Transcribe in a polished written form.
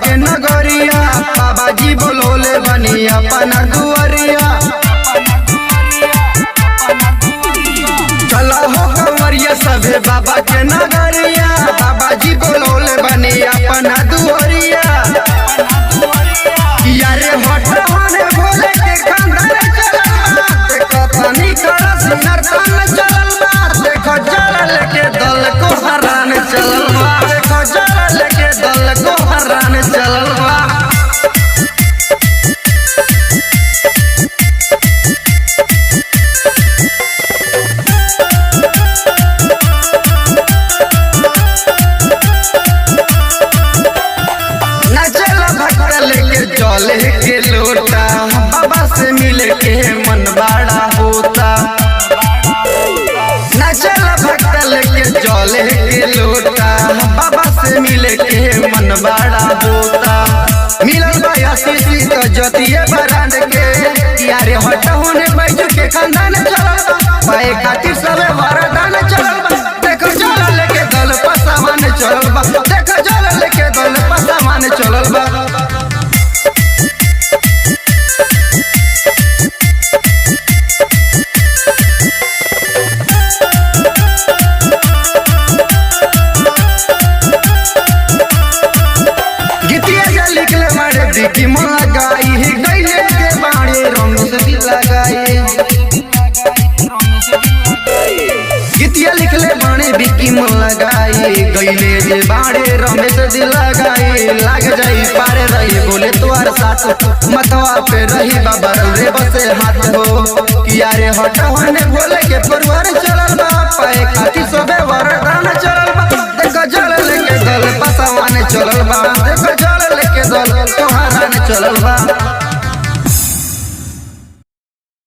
के नगरिया, बाबा जी बोलोले बनी अपना दुआरिया। चला हो कंवरिया सभे बाबा के नगरिया, बाबा जी बोलोले बनी अपना दुआरिया। यारे हट होने भोले के खंडर चलबा, देखो तनी कलश नर्तन चलबा, देखो जल के दल को हरान चलबा, देखो जल के दल को हरान चलबा। चले के लोटा बाबा से मिले के मन बड़ा होता, नचल भक्त लेके चले के लोटा बाबा से मिले के मन बड़ा होता। मिलल बया सीसी तो ज्योतिए बरांड के, यारे हट होने बैजू के खानदान चलल, पाए खातिर सबे वरदान चलल। देखो जल लेके दल पसामान चलल बा, देखो जल लेके दल पसामान चलल बा। की लगाई गईले के बाड़े रंग से लगाए, गीतिया लिखले बाड़े बिकी मन लगाई गईले जे बाड़े रमेश दिल लगाई। लाग जाई पारे रही बोले तोहर साथ, मतवा पे रही बाबा रे बसे हाथ हो। कि यारे हट होने भोले के परवर चलल बा, पाए खातिर सबे वरदान चलल बा। देखो जल लेके दल पसावाने चलल बा, देखो जल लेके दल तोहरा चलल बा।